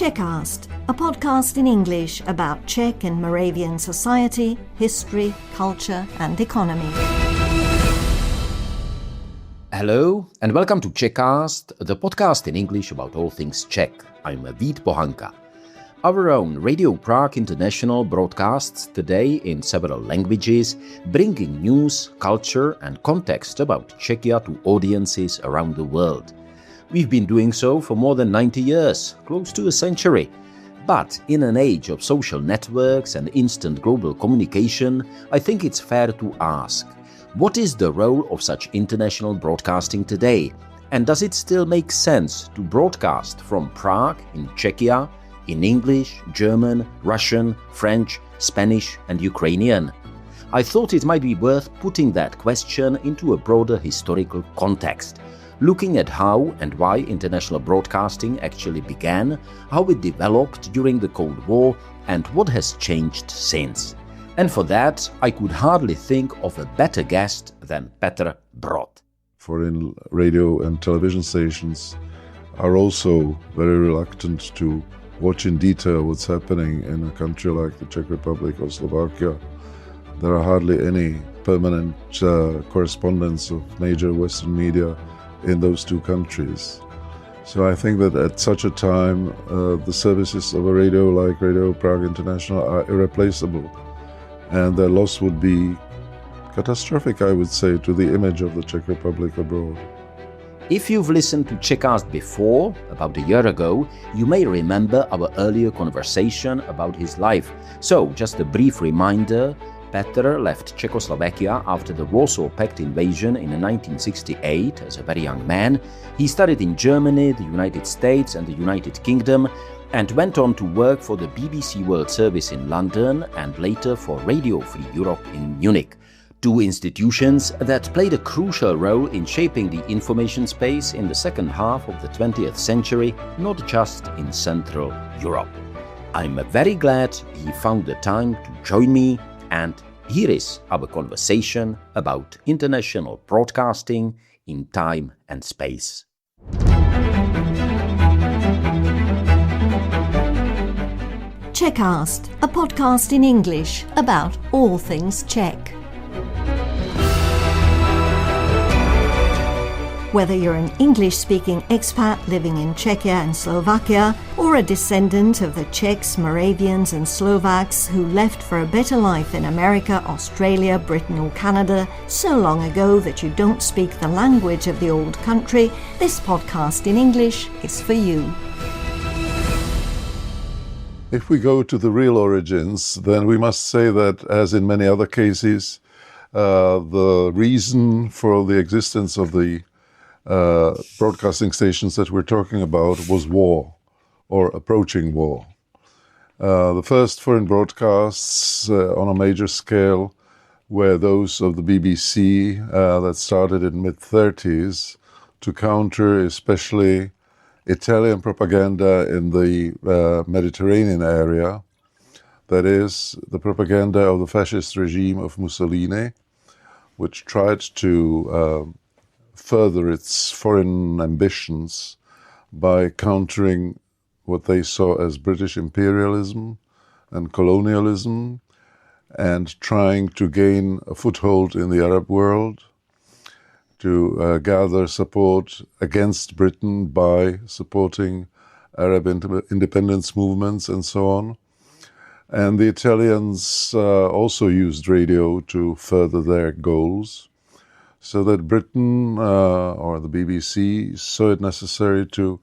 Czechast, a podcast in English about Czech and Moravian society, history, culture and economy. Hello and welcome to Czechast, the podcast in English about all things Czech. I'm Vít Pohanka. Our own Radio Prague International broadcasts today in several languages, bringing news, culture and context about Czechia to audiences around the world. We've been doing so for more than 90 years, close to a century. But in an age of social networks and instant global communication, I think it's fair to ask, what is the role of such international broadcasting today? And does it still make sense to broadcast from Prague in Czechia, in English, German, Russian, French, Spanish and Ukrainian? I thought it might be worth putting that question into a broader historical context, looking at how and why international broadcasting actually began, how it developed during the Cold War, and what has changed since. And for that, I could hardly think of a better guest than Petr Brod. Foreign radio and television stations are also very reluctant to watch in detail what's happening in a country like the Czech Republic or Slovakia. There are hardly any permanent correspondence of major Western media in those two countries. So I think that at such a time, the services of a radio like Radio Prague International are irreplaceable, and their loss would be catastrophic, I would say, to the image of the Czech Republic abroad. If you've listened to Czechast before, about a year ago, you may remember our earlier conversation about his life. So, just a brief reminder, Petr left Czechoslovakia after the Warsaw Pact invasion in 1968 as a very young man. He studied in Germany, the United States and the United Kingdom and went on to work for the BBC World Service in London and later for Radio Free Europe in Munich. Two institutions that played a crucial role in shaping the information space in the second half of the 20th century, not just in Central Europe. I'm very glad he found the time to join me, and here is our conversation about international broadcasting in time and space. Czechast, a podcast in English about all things Czech. Whether you're an English-speaking expat living in Czechia and Slovakia, or a descendant of the Czechs, Moravians and Slovaks who left for a better life in America, Australia, Britain or Canada so long ago that you don't speak the language of the old country, this podcast in English is for you. If we go to the real origins, then we must say that, as in many other cases, the reason for the existence of the broadcasting stations that we're talking about was war, or approaching war. The first foreign broadcasts on a major scale were those of the BBC that started in mid-30s to counter especially Italian propaganda in the Mediterranean area, that is, the propaganda of the fascist regime of Mussolini, which tried to further its foreign ambitions by countering what they saw as British imperialism and colonialism and trying to gain a foothold in the Arab world, to gather support against Britain by supporting Arab independence movements and so on. And the Italians also used radio to further their goals, so that Britain or the BBC saw it necessary to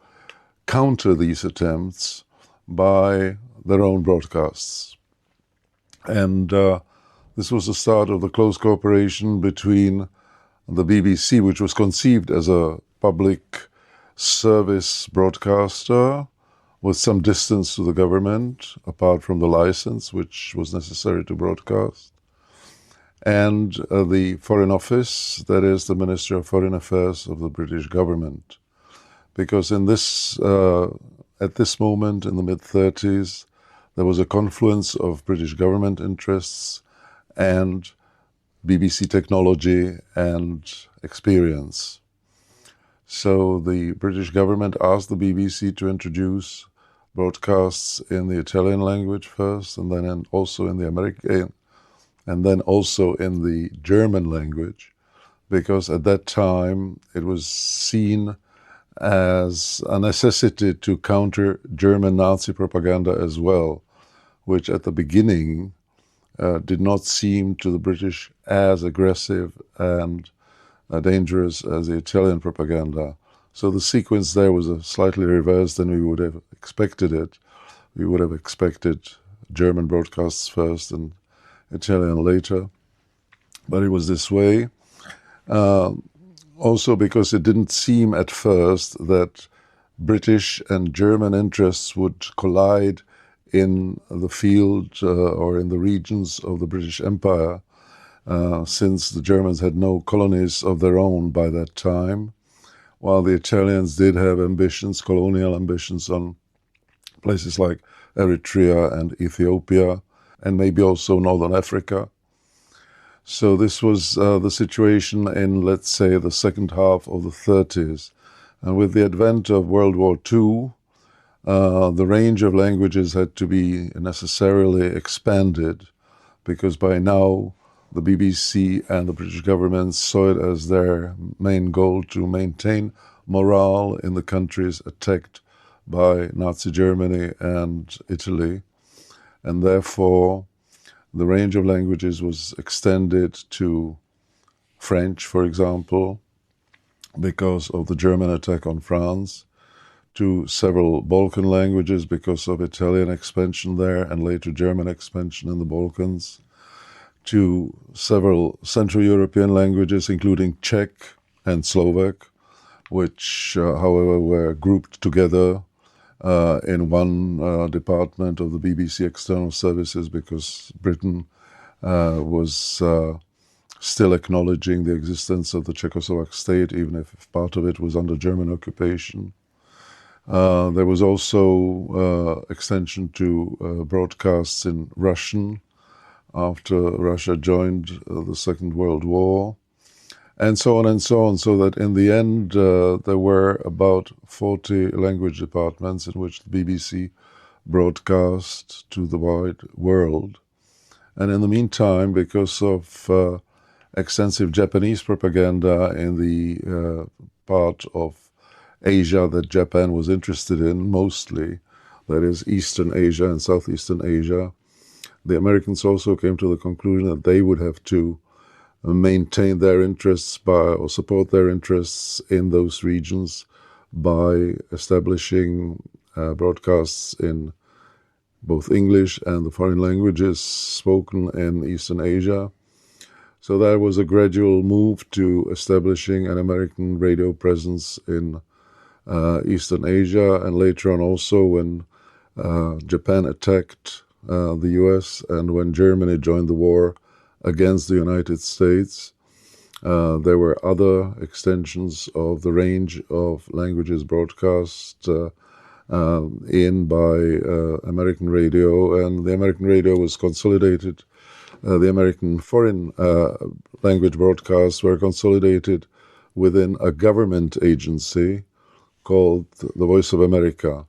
counter these attempts by their own broadcasts. And this was the start of the close cooperation between the BBC, which was conceived as a public service broadcaster with some distance to the government, apart from the license which was necessary to broadcast, and the Foreign Office, that is the Ministry of Foreign Affairs of the British government. Because in this, at this moment in the mid-30s, there was a confluence of British government interests and BBC technology and experience. So the British government asked the BBC to introduce broadcasts in the Italian language first, and then also in the American, and then also in the German language, because at that time it was seen as a necessity to counter German Nazi propaganda as well, which at the beginning did not seem to the British as aggressive and dangerous as the Italian propaganda. So the sequence there was slightly reversed than we would have expected it. We would have expected German broadcasts first and Italian later. But it was this way. Also because it didn't seem at first that British and German interests would collide in the field or in the regions of the British Empire, since the Germans had no colonies of their own by that time, while the Italians did have ambitions, colonial ambitions on places like Eritrea and Ethiopia, and maybe also Northern Africa. So this was the situation in, let's say, the second half of the 30s. And with the advent of World War II, the range of languages had to be necessarily expanded, because by now the BBC and the British government saw it as their main goal to maintain morale in the countries attacked by Nazi Germany and Italy. And therefore, the range of languages was extended to French, for example, because of the German attack on France, to several Balkan languages because of Italian expansion there and later German expansion in the Balkans, to several Central European languages, including Czech and Slovak, which, however, were grouped together in one department of the BBC External Services, because Britain was still acknowledging the existence of the Czechoslovak state, even if part of it was under German occupation. There was also extension to broadcasts in Russian after Russia joined the Second World War, and so on, so that in the end there were about 40 language departments in which the BBC broadcast to the wide world. And in the meantime, because of extensive Japanese propaganda in the part of Asia that Japan was interested in mostly, that is Eastern Asia and Southeastern Asia, the Americans also came to the conclusion that they would have to maintain their interests or support their interests in those regions by establishing broadcasts in both English and the foreign languages spoken in Eastern Asia. So there was a gradual move to establishing an American radio presence in Eastern Asia, and later on also when Japan attacked the US and when Germany joined the war against the United States, there were other extensions of the range of languages broadcast in by American radio, and the American radio was consolidated. The American foreign language broadcasts were consolidated within a government agency called the Voice of America.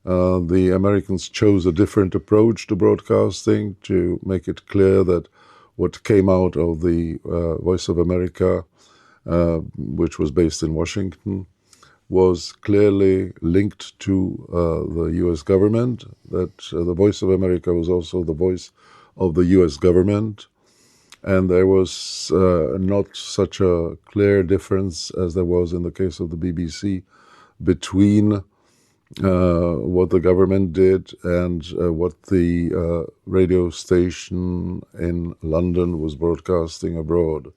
The Americans chose a different approach to broadcasting to make it clear that what came out of the Voice of America, which was based in Washington, was clearly linked to the U.S. government, that the Voice of America was also the voice of the U.S. government, and there was not such a clear difference as there was in the case of the BBC between what the government did and what the radio station in London was broadcasting abroad.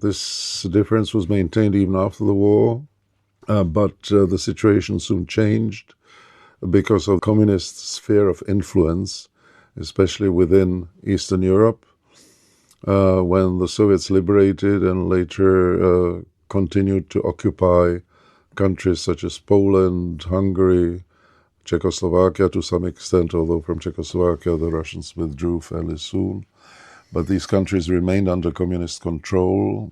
This difference was maintained even after the war, but the situation soon changed because of communist sphere of influence, especially within Eastern Europe, when the Soviets liberated and later continued to occupy countries such as Poland, Hungary, Czechoslovakia to some extent, although from Czechoslovakia the Russians withdrew fairly soon. But these countries remained under communist control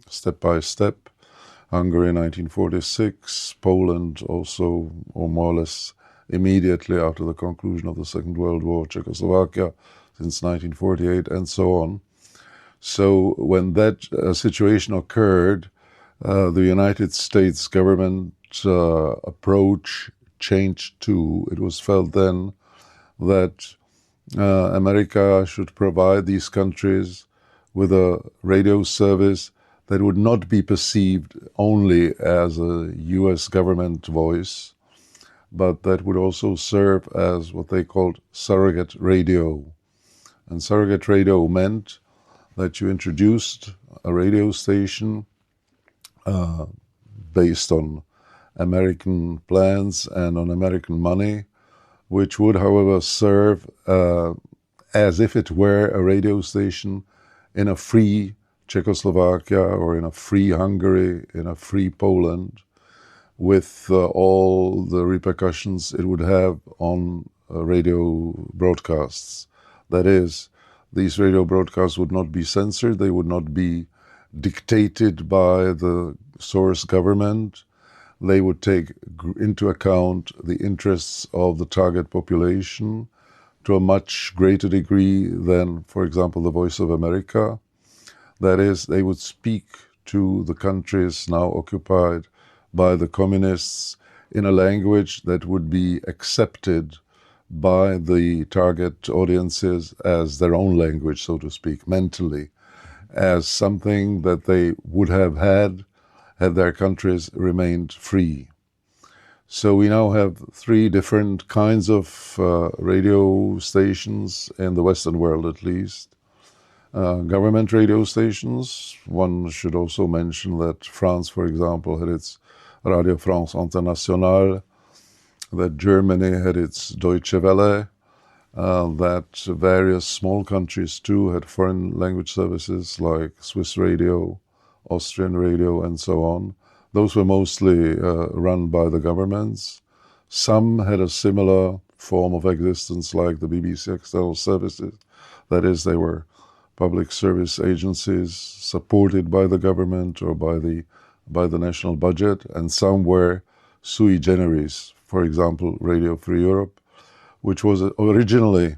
step by step. Hungary 1946, Poland also, or more or less immediately after the conclusion of the Second World War, Czechoslovakia since 1948, and so on. So when that situation occurred, the United States government approach changed too. It was felt then that America should provide these countries with a radio service that would not be perceived only as a US government voice, but that would also serve as what they called surrogate radio. And surrogate radio meant that you introduced a radio station based on American plans and on American money, which would, however, serve as if it were a radio station in a free Czechoslovakia or in a free Hungary, in a free Poland, with all the repercussions it would have on radio broadcasts. That is, these radio broadcasts would not be censored, they would not be dictated by the source government. They would take into account the interests of the target population to a much greater degree than, for example, the Voice of America. That is, they would speak to the countries now occupied by the communists in a language that would be accepted by the target audiences as their own language, so to speak, mentally, as something that they would have had their countries remained free. So we now have three different kinds of radio stations in the Western world, at least. Government radio stations. One should also mention that France, for example, had its Radio France International, that Germany had its Deutsche Welle, that various small countries too had foreign language services like Swiss radio, Austrian radio, and so on. Those were mostly run by the governments. Some had a similar form of existence like the BBC External Services. That is, they were public service agencies supported by the government or by the national budget, and some were sui generis. For example, Radio Free Europe, which was originally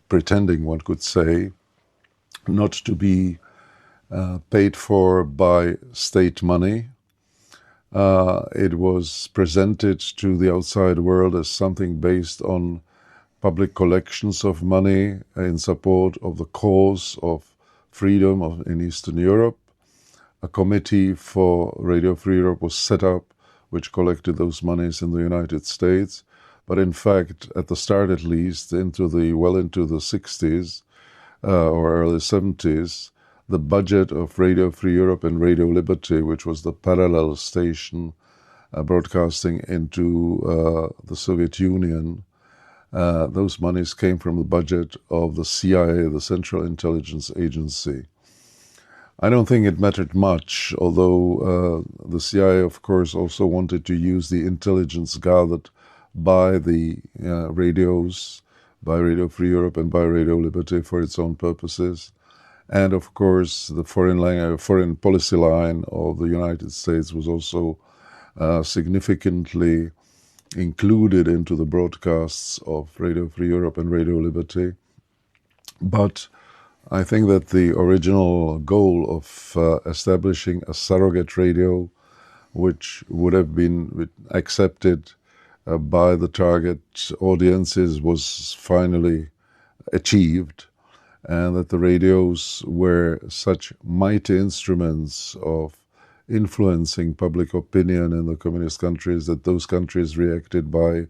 pretending, one could say, not to be paid for by state money. It was presented to the outside world as something based on public collections of money in support of the cause of freedom in Eastern Europe. A committee for Radio Free Europe was set up, which collected those monies in the United States. But in fact, at the start at least, into the 60s or early 70s, the budget of Radio Free Europe and Radio Liberty, which was the parallel station broadcasting into the Soviet Union, those monies came from the budget of the CIA, the Central Intelligence Agency. I don't think it mattered much, although the CIA, of course, also wanted to use the intelligence gathered by the radios, by Radio Free Europe and by Radio Liberty for its own purposes. And of course, the foreign policy line of the United States was also significantly included into the broadcasts of Radio Free Europe and Radio Liberty. But I think that the original goal of establishing a surrogate radio, which would have been accepted by the target audiences, was finally achieved, and that the radios were such mighty instruments of influencing public opinion in the communist countries that those countries reacted by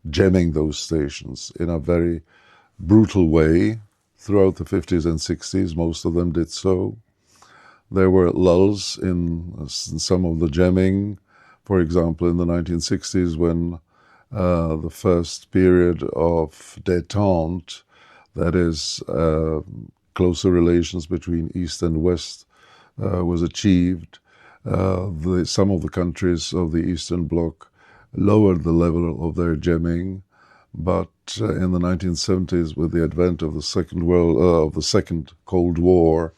jamming those stations in a very brutal way. Throughout the 50s and 60s, most of them did so. There were lulls in some of the jamming. For example, in the 1960s, when the first period of détente, that is, closer relations between East and West, was achieved, some of the countries of the Eastern Bloc lowered the level of their jamming. But in the 1970s, with the advent of the Second Cold War,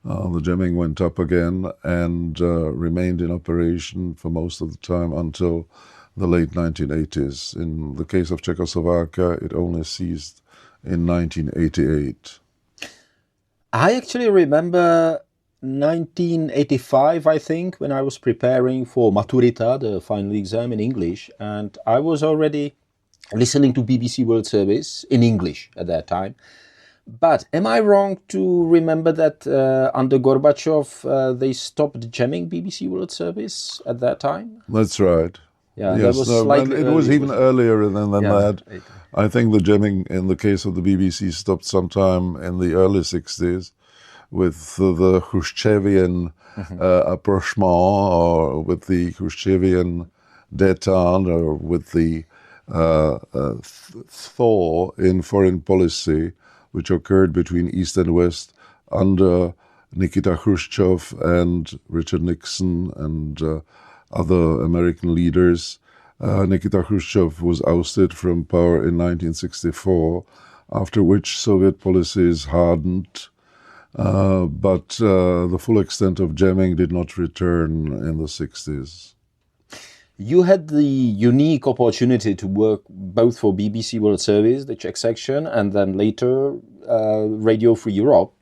The jamming went up again and remained in operation for most of the time until the late 1980s. In the case of Czechoslovakia, it only ceased in 1988. I actually remember 1985, I think, when I was preparing for Maturita, the final exam in English, and I was already listening to BBC World Service in English at that time. But am I wrong to remember that under Gorbachev they stopped jamming BBC World Service at that time? That's right. Yeah, yes, that was slightly it was even earlier than that. It, I think the jamming in the case of the BBC stopped sometime in the early 60s with the Khrushchevian approachement, or with the Khrushchevian détente, or with the thaw in foreign policy, which occurred between East and West under Nikita Khrushchev and Richard Nixon and other American leaders. Nikita Khrushchev was ousted from power in 1964, after which Soviet policies hardened, but the full extent of jamming did not return in the 60s. You had the unique opportunity to work both for BBC World Service, the Czech section, and then later Radio Free Europe.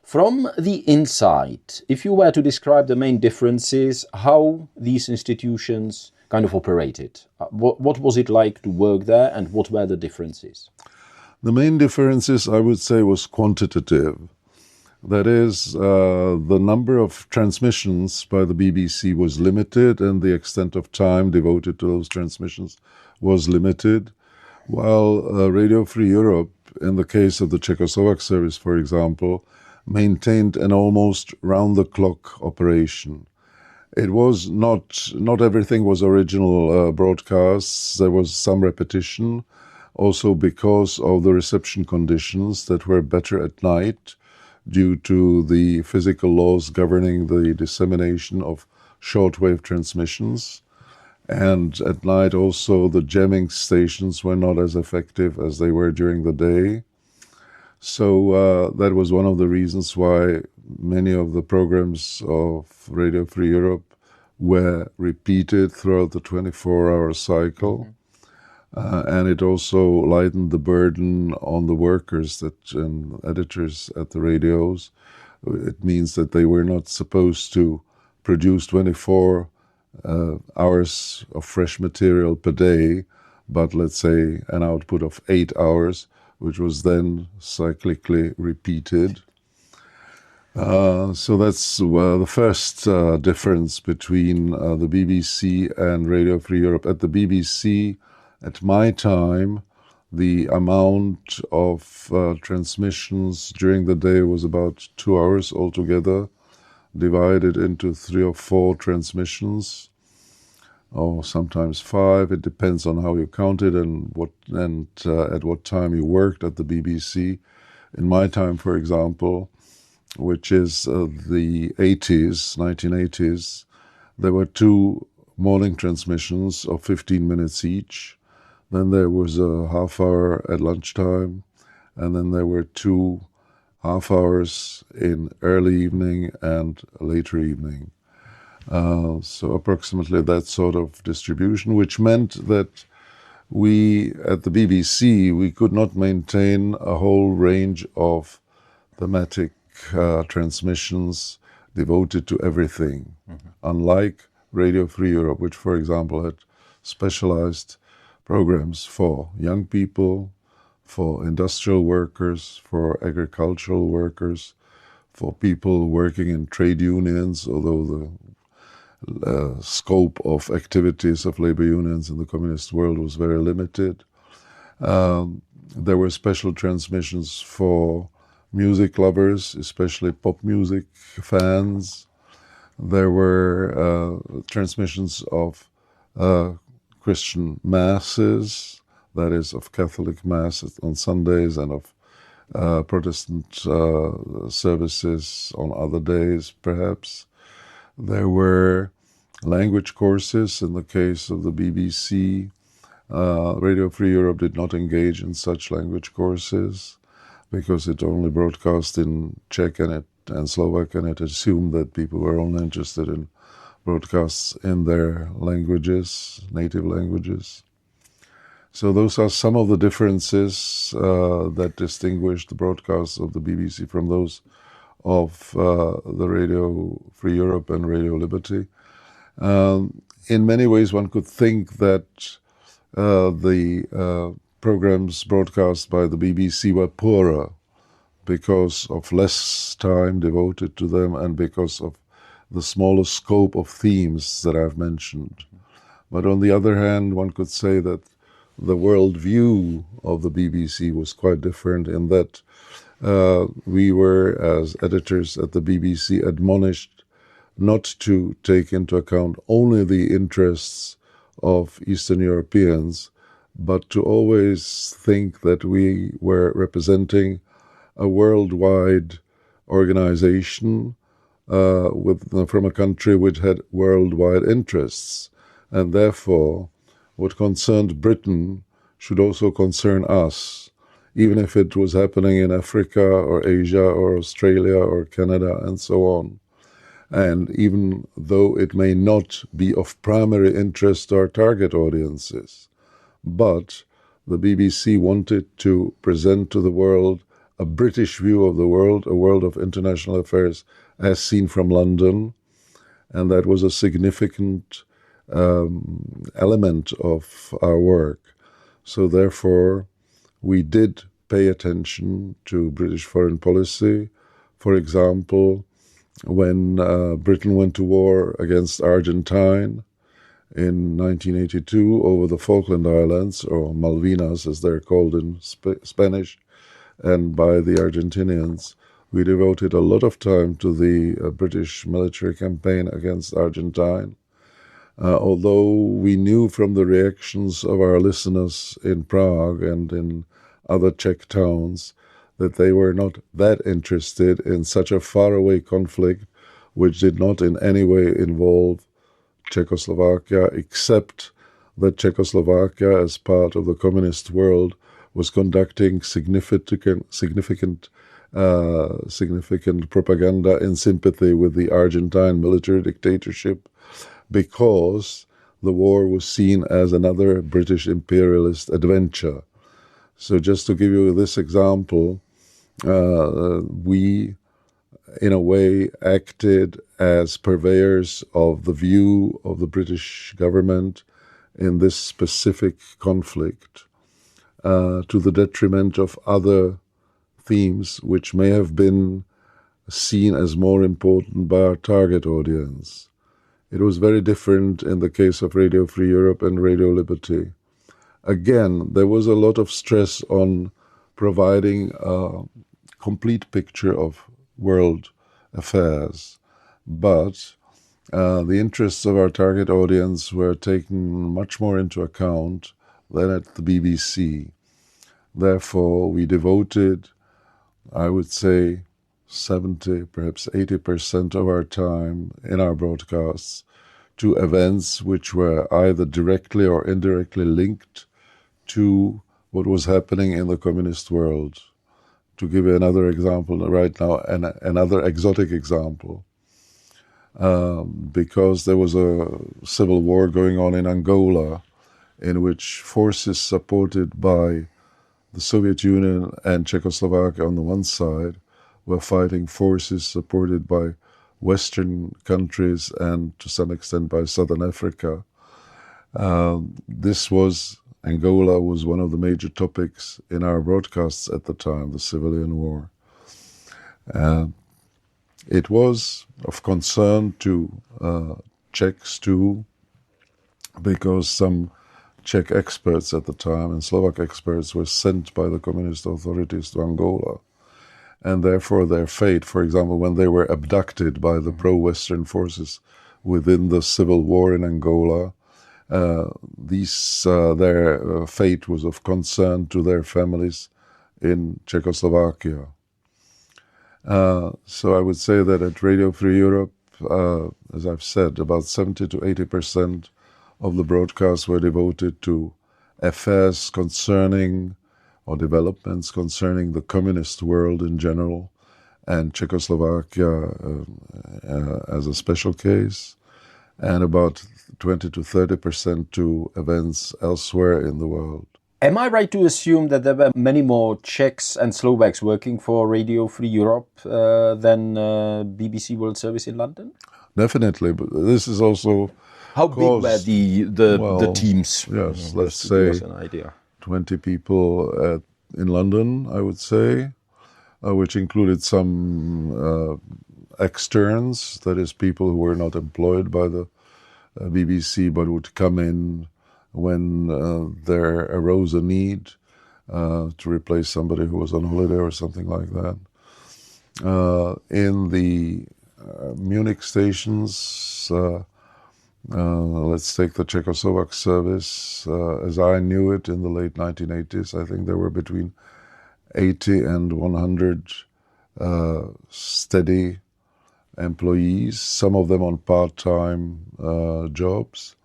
From the inside, if you were to describe the main differences, how these institutions kind of operated, what was it like to work there, and what were the differences? The main differences, I would say, was quantitative. That is, the number of transmissions by the BBC was limited, and the extent of time devoted to those transmissions was limited, while Radio Free Europe, in the case of the Czechoslovak service, for example, maintained an almost round-the-clock operation. It was not everything was original broadcasts. There was some repetition, also because of the reception conditions that were better at night, due to the physical laws governing the dissemination of shortwave transmissions. And at night also the jamming stations were not as effective as they were during the day. So that was one of the reasons why many of the programs of Radio Free Europe were repeated throughout the 24-hour cycle. And it also lightened the burden on the workers and editors at the radios. It means that they were not supposed to produce 24 hours of fresh material per day, but let's say an output of 8 hours, which was then cyclically repeated. So that's the first difference between the BBC and Radio Free Europe. At the BBC, at my time, the amount of transmissions during the day was about 2 hours altogether, divided into 3 or 4 transmissions, or sometimes 5. It depends on how you count it and at what time you worked at the BBC. In my time, for example, which is the 1980s, there were 2 morning transmissions of 15 minutes each. Then there was a half hour at lunchtime, and then there were 2 half hours in early evening and later evening. So approximately that sort of distribution, which meant that we, at the BBC, we could not maintain a whole range of thematic transmissions devoted to everything. Unlike Radio Free Europe, which, for example, had specialized programs for young people, for industrial workers, for agricultural workers, for people working in trade unions, although the scope of activities of labor unions in the communist world was very limited. There were special transmissions for music lovers, especially pop music fans. There were transmissions of Christian masses, that is, of Catholic Mass on Sundays and of Protestant services on other days, perhaps. There were language courses in the case of the BBC. Radio Free Europe did not engage in such language courses because it only broadcast in Czech and it and Slovak, and it assumed that people were only interested in broadcasts in their languages, native languages. So those are some of the differences that distinguish the broadcasts of the BBC from those of the Radio Free Europe and Radio Liberty. In many ways, one could think that the programs broadcast by the BBC were poorer because of less time devoted to them and because of the smaller scope of themes that I've mentioned. But on the other hand, one could say that the world view of the BBC was quite different in that we were, as editors at the BBC, admonished not to take into account only the interests of Eastern Europeans, but to always think that we were representing a worldwide organization from a country which had worldwide interests. And therefore, what concerned Britain should also concern us, even if it was happening in Africa or Asia or Australia or Canada and so on. And even though it may not be of primary interest to our target audiences, but the BBC wanted to present to the world a British view of the world, a world of international affairs as seen from London, and that was a significant element of our work. So therefore, we did pay attention to British foreign policy. For example, when Britain went to war against Argentine in 1982 over the Falkland Islands, or Malvinas as they're called in Spanish, and by the Argentinians, we devoted a lot of time to the British military campaign against Argentine. Although we knew from the reactions of our listeners in Prague and in other Czech towns that they were not that interested in such a faraway conflict which did not in any way involve Czechoslovakia, except that Czechoslovakia, as part of the communist world, was conducting significant propaganda in sympathy with the Argentine military dictatorship, because the war was seen as another British imperialist adventure. So just to give you this example, we, in a way, acted as purveyors of the view of the British government in this specific conflict, to the detriment of other themes which may have been seen as more important by our target audience. It was very different in the case of Radio Free Europe and Radio Liberty. Again, there was a lot of stress on providing a complete picture of world affairs, but the interests of our target audience were taken much more into account than at the BBC. Therefore, we devoted, I would say, 70, perhaps 80% of our time in our broadcasts to events which were either directly or indirectly linked to what was happening in the communist world. To give you another example right now, another exotic example, because there was a civil war going on in Angola, in which forces supported by the Soviet Union and Czechoslovakia on the one side were fighting forces supported by Western countries and to some extent by Southern Africa. Angola was one of the major topics in our broadcasts at the time, the civilian war. It was of concern to Czechs too, because some Czech experts at the time and Slovak experts were sent by the communist authorities to Angola. And therefore their fate, for example, when they were abducted by the pro-Western forces within the civil war in Angola, their fate was of concern to their families in Czechoslovakia. So I would say that at Radio Free Europe, as I've said, about 70 to 80% of the broadcasts were devoted to affairs concerning or developments concerning the communist world in general, and Czechoslovakia as a special case, and about 20 to 30% to events elsewhere in the world. Am I right to assume that there were many more Czechs and Slovaks working for Radio Free Europe than BBC World Service in London? Definitely, but this is also... How big were the teams? Yes, let's say give us an idea. 20 people in London, I would say, which included some externs, that is, people who were not employed by the BBC but would come in when there arose a need to replace somebody who was on holiday or something like that. In the Munich stations, let's take the Czechoslovak service, as I knew it in the late 1980s, I think there were between 80 and 100 steady employees, some of them on part-time jobs.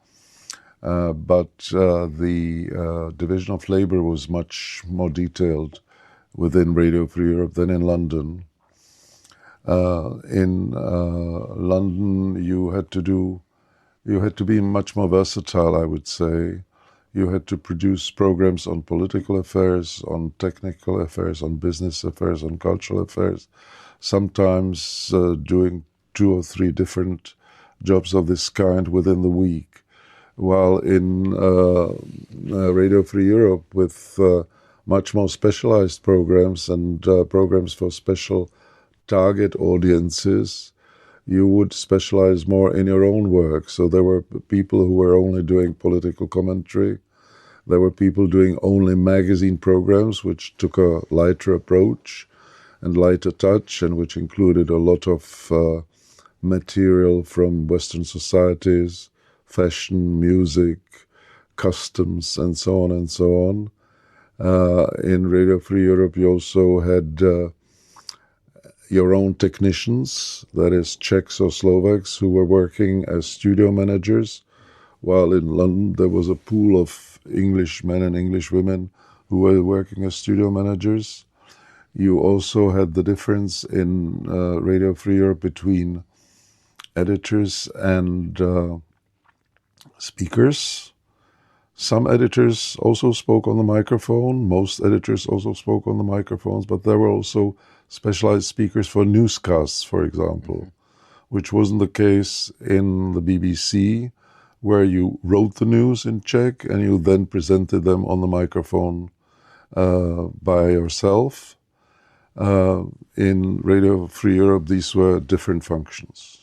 But the division of labor was much more detailed within Radio Free Europe than in London. In London, you had to be much more versatile, I would say. You had to produce programs on political affairs, on technical affairs, on business affairs, on cultural affairs, sometimes doing 2 or 3 different jobs of this kind within the week. While in Radio Free Europe, with much more specialized programs and programs for special target audiences, you would specialize more in your own work. So there were people who were only doing political commentary. There were people doing only magazine programs, which took a lighter approach and lighter touch, and which included a lot of material from Western societies, fashion, music, customs, and so on and so on. In Radio Free Europe, you also had your own technicians, that is Czechs or Slovaks, who were working as studio managers, while in London there was a pool of English men and English women who were working as studio managers. You also had the difference in Radio Free Europe between editors and speakers. Some editors also spoke on the microphone. Most editors also spoke on the microphones, but there were also specialized speakers for newscasts, for example, which wasn't the case in the BBC, where you wrote the news in Czech and you then presented them on the microphone by yourself. In Radio Free Europe, these were different functions.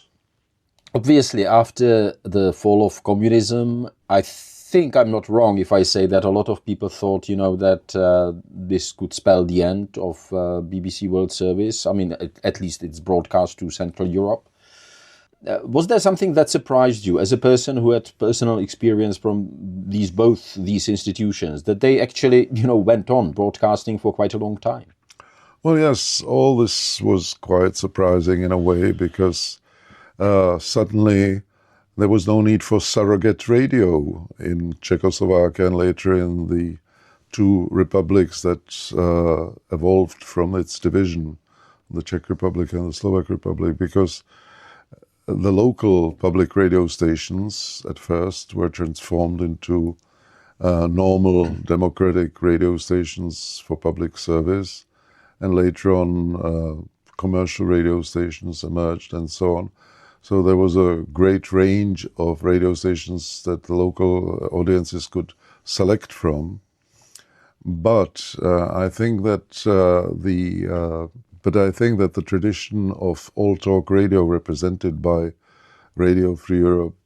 Obviously, after the fall of communism, I think I'm not wrong if I say that a lot of people thought, that this could spell the end of BBC World Service. I mean, at least its broadcast to Central Europe. Was there something that surprised you as a person who had personal experience from both these institutions, that they actually, went on broadcasting for quite a long time? Well, yes, all this was quite surprising in a way, because suddenly there was no need for surrogate radio in Czechoslovakia and later in the 2 republics that evolved from its division, the Czech Republic and the Slovak Republic, because the local public radio stations at first were transformed into normal democratic radio stations for public service, and later on commercial radio stations emerged and so on. So there was a great range of radio stations that the local audiences could select from. But I think that the tradition of all-talk radio represented by Radio Free Europe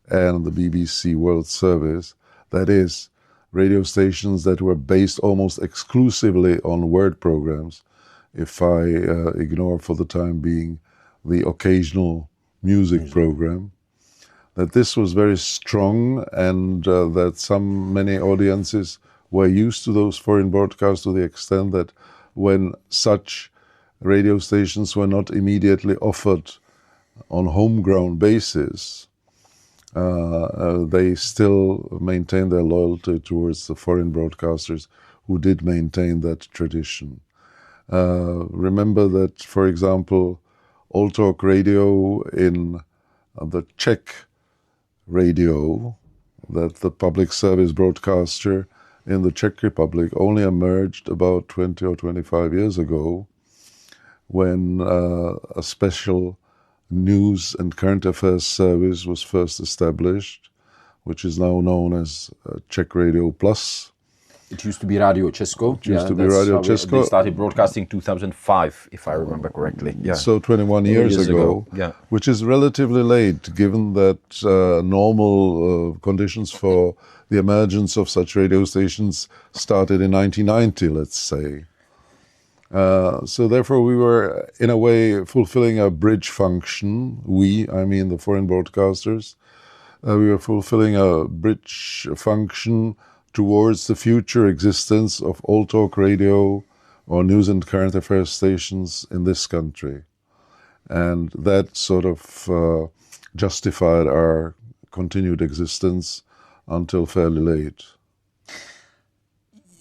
and the BBC World Service, that is, radio stations that were based almost exclusively on word programs, if I ignore for the time being the occasional music program, that this was very strong, and that many audiences were used to those foreign broadcasts to the extent that when such radio stations were not immediately offered on homegrown basis, they still maintained their loyalty towards the foreign broadcasters who did maintain that tradition. Remember that, for example, All Talk Radio in the Czech radio, that the public service broadcaster in the Czech Republic only emerged about 20 or 25 years ago, when a special news and current affairs service was first established, which is now known as Czech Radio Plus. It used to be Radio Česko. It used to be Radio Česko. They started broadcasting 2005, if I remember correctly. Yeah. So 21 years ago, yeah. Which is relatively late, given that normal conditions for the emergence of such radio stations started in 1990, let's say. So therefore we were, in a way, fulfilling a bridge function. I mean the foreign broadcasters. We were fulfilling a bridge function towards the future existence of All Talk Radio or news and current affairs stations in this country. And that sort of justified our continued existence until fairly late.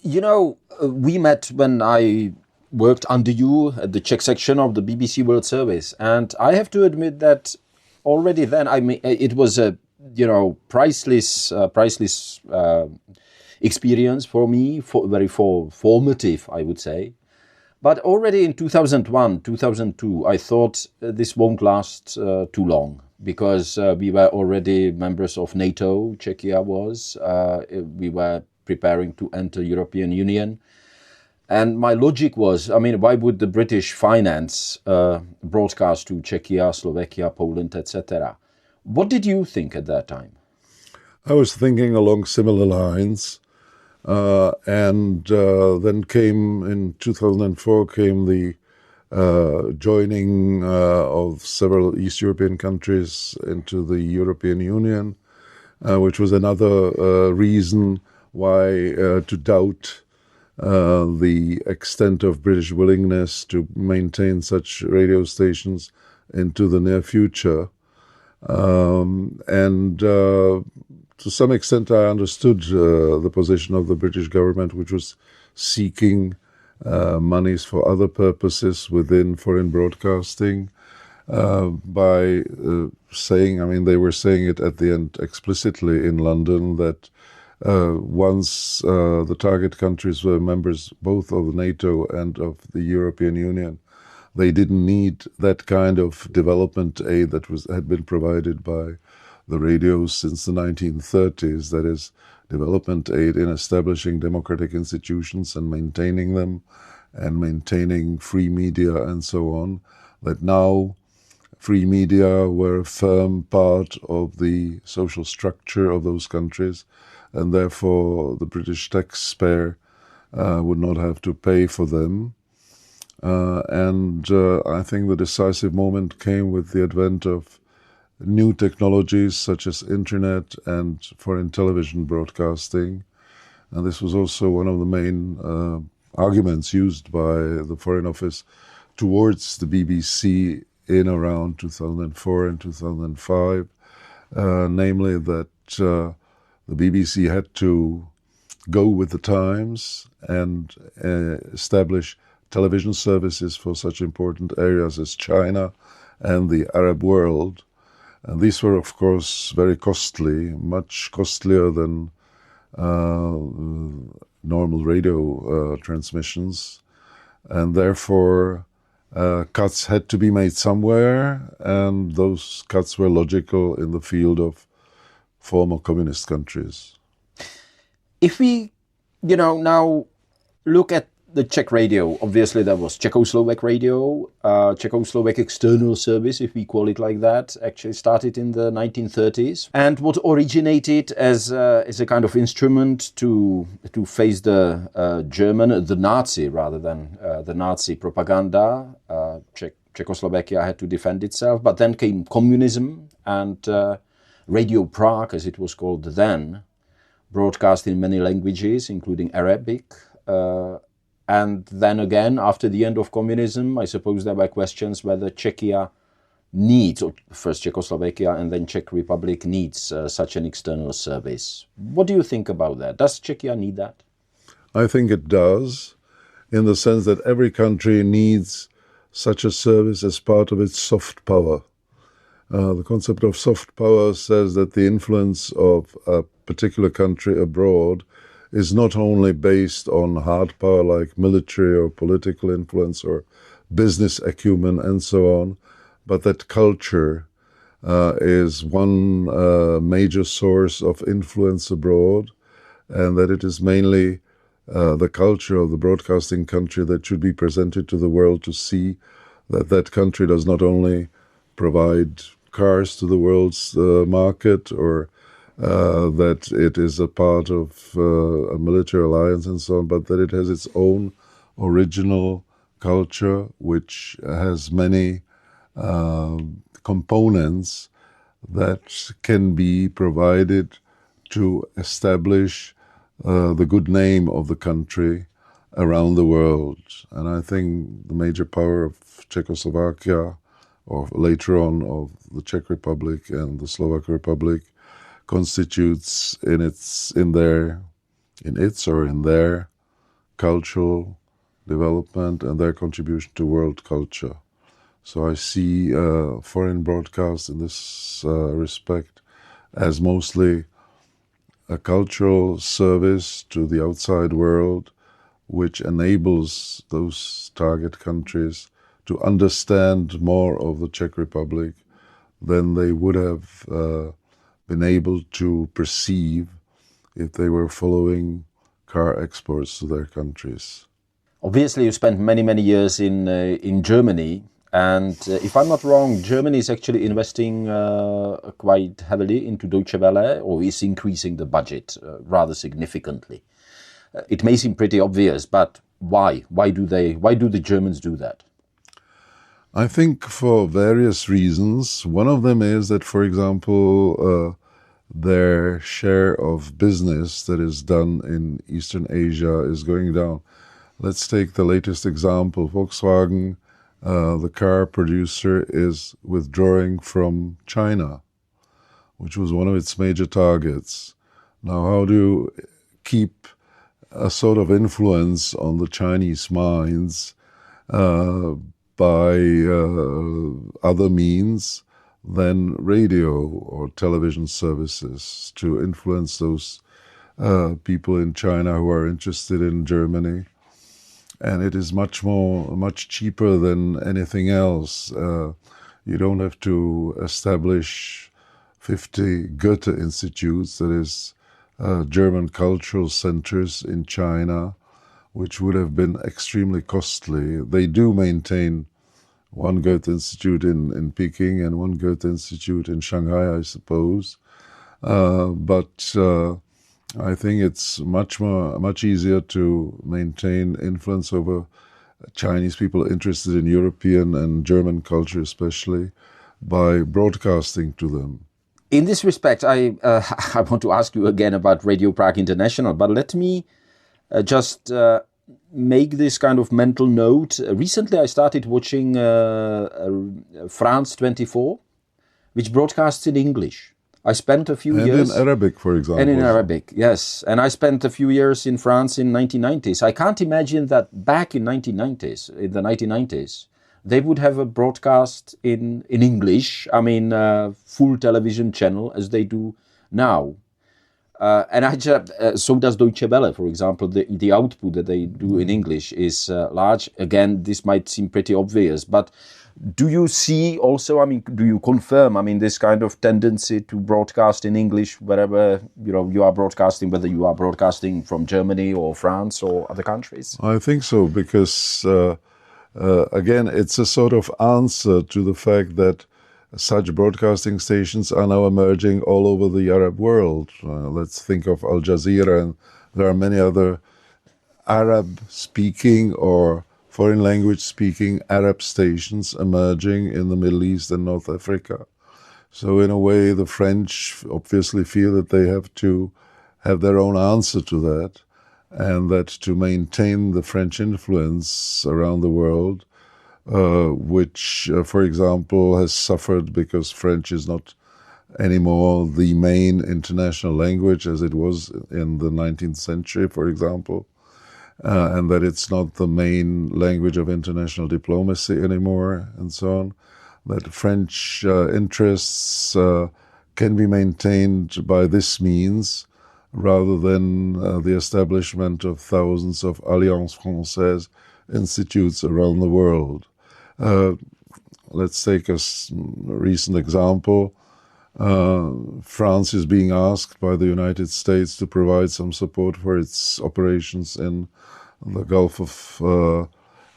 You know, we met when I worked under you at the Czech section of the BBC World Service, and I have to admit that already then, I mean, it was a priceless experience for me, very formative, I would say. But already in 2001, 2002, I thought this won't last too long, because we were already members of NATO, Czechia was. We were preparing to enter European Union. And my logic was, I mean, why would the British finance broadcast to Czechia, Slovakia, Poland, etc.? What did you think at that time? I was thinking along similar lines. And then in 2004 came the joining of several East European countries into the European Union, which was another reason why to doubt the extent of British willingness to maintain such radio stations into the near future. To some extent, I understood the position of the British government, which was seeking monies for other purposes within foreign broadcasting by saying, I mean, they were saying it at the end explicitly in London, that once the target countries were members both of NATO and of the European Union, they didn't need that kind of development aid that had been provided by the radios since the 1930s, that is, development aid in establishing democratic institutions and maintaining them, and maintaining free media and so on, that now free media were a firm part of the social structure of those countries, and therefore the British taxpayer would not have to pay for them. I think the decisive moment came with the advent of new technologies such as internet and foreign television broadcasting. And this was also one of the main arguments used by the Foreign Office towards the BBC in around 2004 and 2005, namely that the BBC had to go with the times and establish television services for such important areas as China and the Arab world. And these were, of course, very costly, much costlier than normal radio transmissions. And therefore, cuts had to be made somewhere, and those cuts were logical in the field of former communist countries. If we, now look at the Czech radio, obviously there was Czechoslovak radio, Czechoslovak external service, if we call it like that, actually started in the 1930s. And what originated as a kind of instrument to face the German, the Nazi, rather than the Nazi propaganda. Czechoslovakia had to defend itself, but then came communism, and Radio Prague, as it was called then, broadcast in many languages, including Arabic. And then again, after the end of communism, I suppose there were questions whether Czechia needs, or first Czechoslovakia and then Czech Republic needs such an external service. What do you think about that? Does Czechia need that? I think it does. in the sense that every country needs such a service as part of its soft power. The concept of soft power says that the influence of a particular country abroad is not only based on hard power like military or political influence or business acumen and so on, but that culture is one major source of influence abroad, and that it is mainly the culture of the broadcasting country that should be presented to the world to see that that country does not only provide cars to the world's market, or that it is a part of a military alliance and so on, but that it has its own original culture, which has many components that can be provided to establish the good name of the country around the world. And I think the major power of Czechoslovakia, or later on of the Czech Republic and the Slovak Republic, constitutes in their cultural development and their contribution to world culture. So I see foreign broadcasts in this respect as mostly a cultural service to the outside world, which enables those target countries to understand more of the Czech Republic than they would have been able to perceive if they were following car exports to their countries. Obviously, you spent many years in Germany, and if I'm not wrong, Germany is actually investing quite heavily into Deutsche Welle, or is increasing the budget rather significantly. It may seem pretty obvious, but why? Why do the Germans do that? I think for various reasons. One of them is that, for example, their share of business that is done in Eastern Asia is going down. Let's take the latest example. Volkswagen, the car producer, is withdrawing from China, which was one of its major targets. Now, how do you keep a sort of influence on the Chinese minds by other means than radio or television services, to influence those people in China who are interested in Germany? And it is much cheaper than anything else. You don't have to establish 50 Goethe institutes, that is, German cultural centers in China, which would have been extremely costly. They do maintain one Goethe Institute in Peking and one Goethe Institute in Shanghai, I suppose. But I think it's much easier to maintain influence over Chinese people interested in European and German culture, especially, by broadcasting to them. In this respect, I want to ask you again about Radio Prague International, but let me just make this kind of mental note. Recently, I started watching France 24, which broadcasts in English. I spent a few years... And in Arabic, for example. And in Arabic, yes. And I spent a few years in France in 1990s. I can't imagine that back in the 1990s, they would have a broadcast in English, full television channel, as they do now. So does Deutsche Welle, for example. The output that they do in English is large. Again, this might seem pretty obvious, but do you see also, do you confirm, this kind of tendency to broadcast in English wherever, you are broadcasting, whether you are broadcasting from Germany or France or other countries? I think so, because, again, it's a sort of answer to the fact that such broadcasting stations are now emerging all over the Arab world. Let's think of Al Jazeera, and there are many other Arab-speaking or foreign language-speaking Arab stations emerging in the Middle East and North Africa. So in a way, the French obviously feel that they have to have their own answer to that, and that to maintain the French influence around the world, which, for example, has suffered because French is not anymore the main international language as it was in the 19th century, for example. and that it's not the main language of international diplomacy anymore, and so on. That French interests can be maintained by this means, rather than the establishment of thousands of Alliance Française institutes around the world. Let's take a recent example. France is being asked by the United States to provide some support for its operations in the Gulf of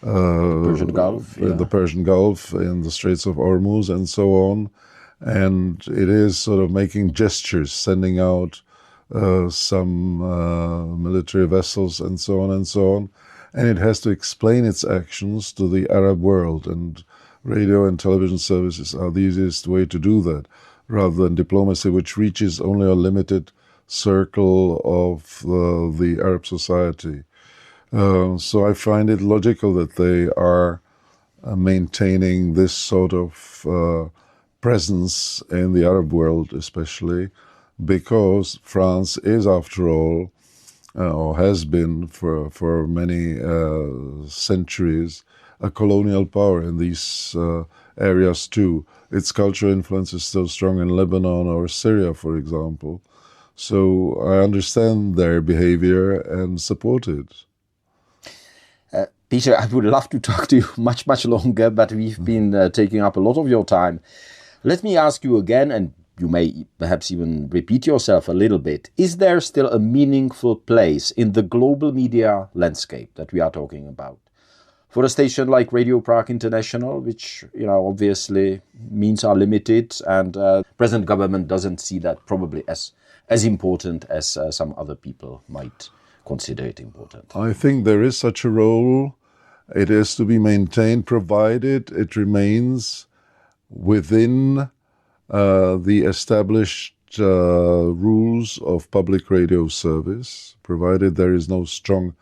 Persian Gulf, in the Persian Gulf, in the Straits of Hormuz, and so on. And it is sort of making gestures, sending out some military vessels, and so on and so on. And it has to explain its actions to the Arab world. And radio and television services are the easiest way to do that, rather than diplomacy, which reaches only a limited circle of the Arab society. So I find it logical that they are maintaining this sort of presence in the Arab world, especially because France is, after all, or has been for many centuries, a colonial power in these areas too. Its cultural influence is still strong in Lebanon or Syria, for example. So I understand their behavior and support it. Peter, I would love to talk to you much, much longer, but we've been taking up a lot of your time. Let me ask you again, and you may perhaps even repeat yourself a little bit. Is there still a meaningful place in the global media landscape that we are talking about for a station like Radio Prague International, which, obviously means are limited, and present government doesn't see that probably as important as some other people might consider it important? I think there is such a role. It is to be maintained, provided it remains within the established rules of public radio service, provided there is no strong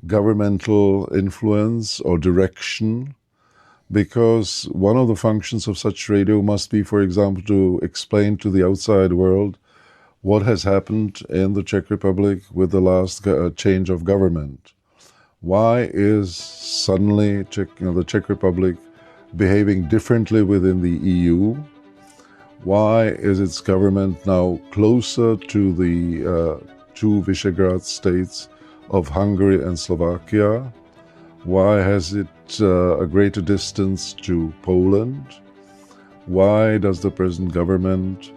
governmental influence or direction, because one of the functions of such radio must be, for example, to explain to the outside world what has happened in the Czech Republic with the last change of government. Why is suddenly the Czech Republic behaving differently within the EU? Why is its government now closer to the two Visegrad states of Hungary and Slovakia? Why has it a greater distance to Poland? Why does the present government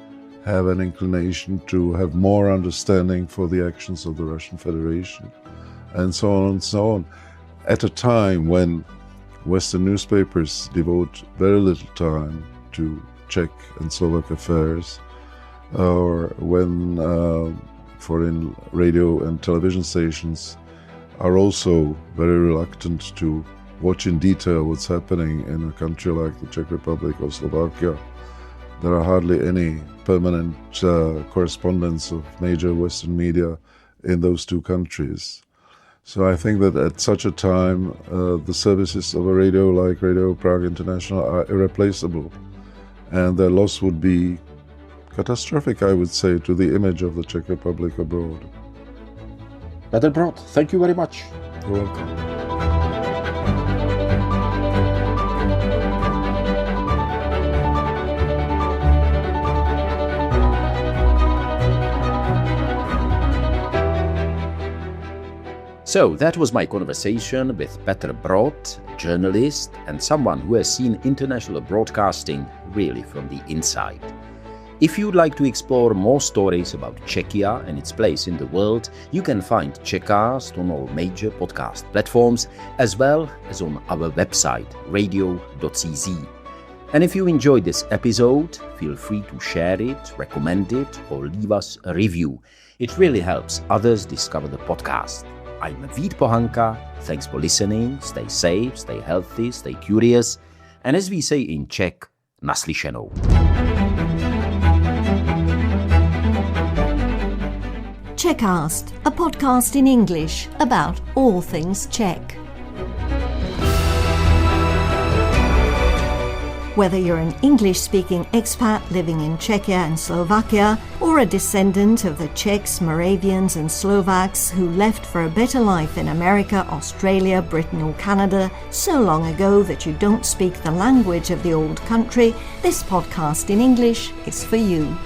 have an inclination to have more understanding for the actions of the Russian Federation? And so on and so on. At a time when Western newspapers devote very little time to Czech and Slovak affairs, or when foreign radio and television stations are also very reluctant to watch in detail what's happening in a country like the Czech Republic or Slovakia, there are hardly any permanent correspondence of major Western media in those two countries. So I think that at such a time, the services of a radio like Radio Prague International are irreplaceable, and their loss would be catastrophic, I would say, to the image of the Czech Republic abroad. Petr Brod, thank you very much. You're welcome. So that was my conversation with Petr Brod, journalist and someone who has seen international broadcasting really from the inside. If you'd like to explore more stories about Czechia and its place in the world, you can find Czechast on all major podcast platforms, as well as on our website, radio.cz. And if you enjoyed this episode, feel free to share it, recommend it, or leave us a review. It really helps others discover the podcast. I'm Vít Pohanka. Thanks for listening. Stay safe, stay healthy, stay curious. And as we say in Czech, naslyšenou. Czechast, a podcast in English about all things Czech. Whether you're an English-speaking expat living in Czechia and Slovakia, or a descendant of the Czechs, Moravians and Slovaks who left for a better life in America, Australia, Britain or Canada so long ago that you don't speak the language of the old country, this podcast in English is for you.